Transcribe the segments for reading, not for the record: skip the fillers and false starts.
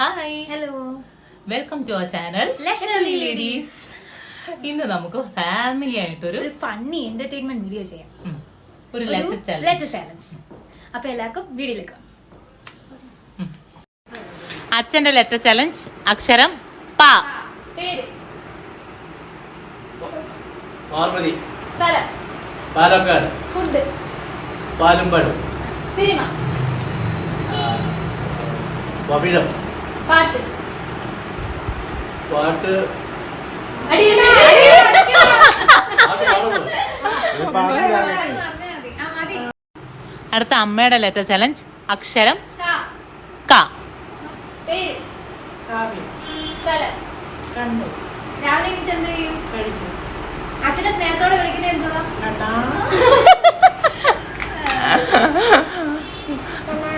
Hi, hello, welcome to our channel luxury ladies. ഇന്ന് നമുക്ക് family ആയിട്ടൊരു ഫണ്ണി എന്റർടൈൻമെന്റ് വീഡിയോ ചെയ്യാം. ഒരു ലെറ്റർ ചാലഞ്ച്. അപ്പൊ എല്ലാവർക്കും വീഡിയോയിലേക്ക്. അച്ഛന്റെ ലെറ്റർ ചലഞ്ച്. അക്ഷരം പ. പേര്, പാർവതി, സ്ഥലം, പാലക്കാട്, ഫുഡ്, പാലുംപാട്, സിനിമ, പവിഴം, പാട്ട്, പാട്ട്, അടുത്ത അമ്മയുടെ ലെറ്റർ ചലഞ്ച്. അക്ഷരം ക. പേര്, സ്ഥലം, രാവിലെ എണീറ്റ് എന്ത് ചെയ്യും? അച്ഛനെ സ്നേഹത്തോടെ വിളിക്കുന്നത് എന്തുവാ?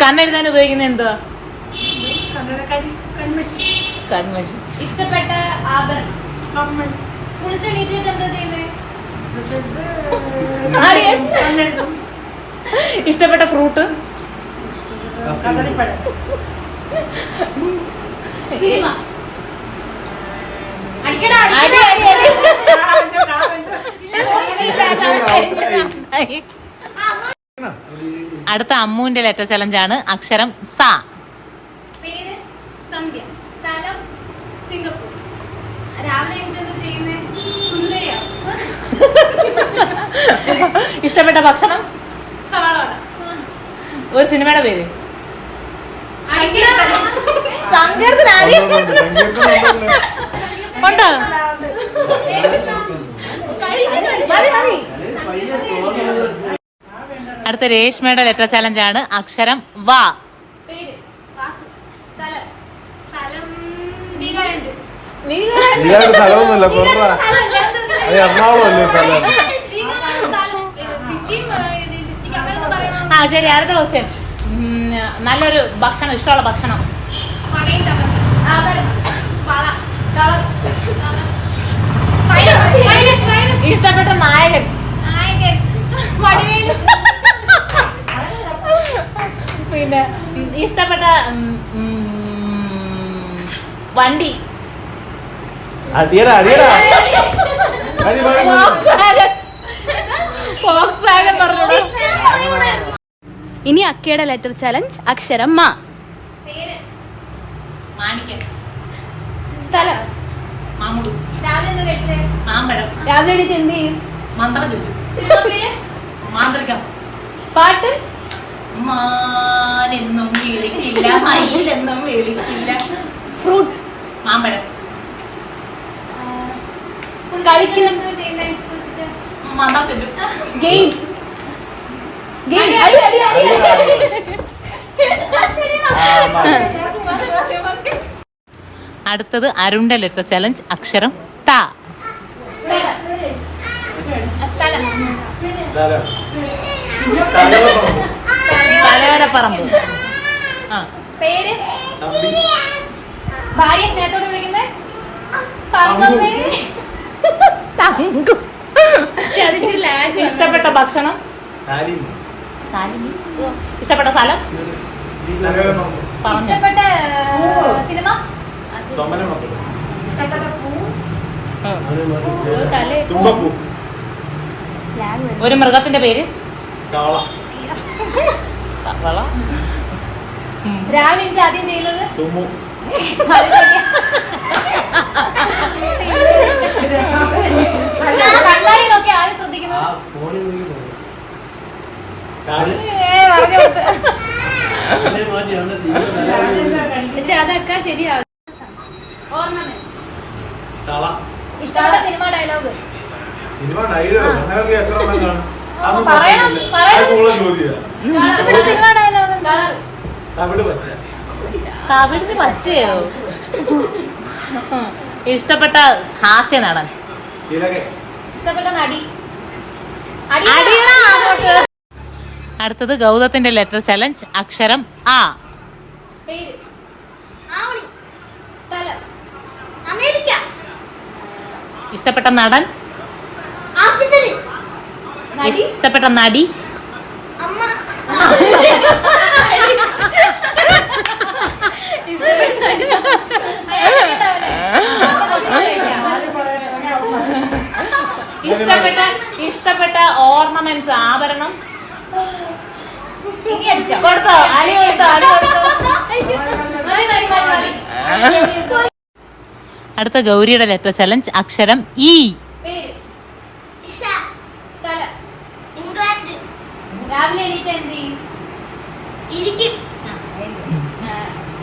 കണ്ണെഴുതാൻ ഉപയോഗിക്കുന്ന എന്തുവാ? കൺമഷി. ഇഷ്ടപ്പെട്ട ആഭരണം, കുളിച്ച് എണീറ്റിട്ട് എന്താ ചെയ്യുന്നത്? ഇഷ്ടപ്പെട്ട ഫ്രൂട്ട്? സിനിമ. അടിക്കടാ, അടി, അടി, അടി. അടുത്ത അമ്മുവിന്റെ ലെറ്റർ ചലഞ്ച് ആണ്. അക്ഷരം സ. പേര്, സന്ധ്യ, സ്ഥലം, സിംഗപ്പൂർ, രാവിലെ എണീറ്റ് എന്താ ചെയ്യുന്നത്? സുന്ദരിയാ. ഇഷ്ടപ്പെട്ട ഭക്ഷണം? സവാള വട. ഒരു സിനിമയുടെ പേര്? അടിക്കടാ. സങ്കീർത്തനാടി ഉണ്ടോ? മതി, മതി. അടുത്ത രേഷ്മയുടെ ലെറ്റർ ചലഞ്ച് ആണ്. അക്ഷരം വ. പേര്, വാസു, സ്ഥലം, വീഗാലാൻഡ്. സ്ഥലമൊന്നുമില്ല, എറണാകുളം അല്ലേ സ്ഥലം? ആ ശരി. അടുത്ത ക്വസ്റ്റ്യൻ. നല്ലൊരു ഭക്ഷണം, ഇഷ്ടമുള്ള ഭക്ഷണം? ഇഷ്ടപ്പെട്ട നായകൻ? പിന്നെ ഇഷ്ടപ്പെട്ട വണ്ടി? അടിയടാ അടിയടാ ഫോക്സ്വാഗൻ പറഞ്ഞോളൂ. ഇനി അക്കയുടെ ലെറ്റർ ചലഞ്ച്. അക്ഷരം മ. മാണിക്കൻ. സ്ഥലം, മാമുടു. രാവിലെ എന്താ കഴിച്ചേ? മാമ്പഴം. രാവിലെ എണീറ്റ് എന്ത് ചെയ്യും? മന്ത്രം ചൊല്ലും. സിനിമ പേര്, മാന്ത്രികം. പാട്ട്, മാനെന്നും വിളിക്കില്ല, മയിലെന്നും വിളിക്കില്ല. ഫ്രൂട്ട്, മാമ്പഴം. കളിക്കുന്ന എന്താ ചെയ്യുന്നേ? കുളിച്ചിട്ട് മന്ത്രം ചൊല്ലും. ഗെയിം. അടി, അടി, അടി, അടി, അടി. അടുത്തത് അരുണിന്റെ ലെറ്റർ ചലഞ്ച്. അക്ഷരം ത. സ്ഥലം, തലയോരപ്പറമ്പ്. ആ പേര്, ഭാര്യ സ്നേഹത്തോട് വിളിക്കുന്നത്? തങ്കമ്മേ. തങ്കു. ഇഷ്ടപ്പെട്ട ഭക്ഷണം? ഇഷ്ടപ്പെട്ട സ്ഥലം? പറഞ്ഞു. ഇഷ്ടപ്പെട്ട സിനിമ? തുമ്പപ്പൂ, ഒരു മൃഗത്തിന്റെ പേര്? തവള, തവള. രാവിലെ എനിക്ക് ആദ്യം ചെയ്യുന്നത്? തുമ്മു, കണ്ണാടി നോക്കി ആദ്യം ശ്രദ്ധിക്കുന്നത്? പറഞ്ഞു കൊടുത്ത്. പക്ഷെ അതൊക്കെ ശരിയാവും. ഓർണമെന്റ്. തള. ഇഷ്ടപ്പെട്ട സിനിമ ഡയലോഗ്? സിനിമ ഡയലോഗ് അങ്ങനെയൊക്കെ എത്ര എണ്ണം കാണും? അതൊന്നും പറയണം, പറഞ്ഞില്ല. പറയണം. അത് കൂടുതൽ ചോദ്യം. ഇഷ്ടപ്പെട്ട സിനിമ ഡയലോഗ്? തവിട് പച്ച. തവിടിന് പച്ചയോ? ഇഷ്ടപ്പെട്ട ഹാസ്യ നടൻ? തിലകൻ. ഇഷ്ടപ്പെട്ട നടി? അടിയടാ അങ്ങോട്ട്. അടുത്തത് ഗൗതത്തിന്റെ ലെറ്റർ ചലഞ്ച്. അക്ഷരം ആ. പേര്, സ്ഥലം, അമേരിക്ക. ഇഷ്ടപ്പെട്ട നടൻ? ആസിഫ് അലി. ഇഷ്ടപ്പെട്ട നടി? അമ്മ. അടുത്ത ഗൗരിയുടെ ലെറ്റർ ചലഞ്ച് അക്ഷരം ഇ. പേര്. ഇഷ, സ്ഥലം. ഇംഗ്ലണ്ട്, രാവിലെ എണീറ്റ് എന്ത് ചെയ്യും? ഇരിക്കും,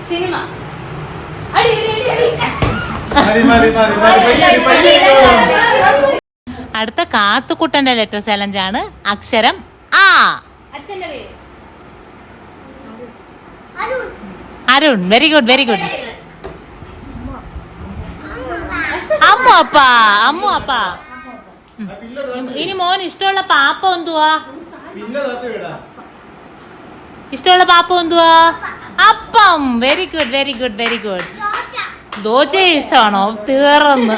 സിനിമ. അടി, അടി, അടി, അടി. അടുത്ത കാത്തുക്കുട്ടന്റെ ലെറ്റർ ചലഞ്ച് ആണ് അക്ഷരം ആ. അച്ഛന്റെ പേര്. Arun, Arun. Very good very good. Ammu അപ്പ. അമ്മു അപ്പ. ഇനി മോൻ ഇഷ്ടമുള്ള പാപ്പ എന്തുവാ? ഇഷ്ടമുള്ള പാപ്പ എന്തുവാ? അപ്പം. Very good very good very good. Dosa, dosa ഇഷ്ടമാണോ? തീർന്ന്.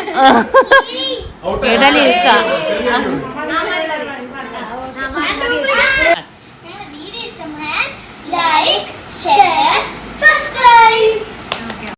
ഇഡലി ഇഷ്ട.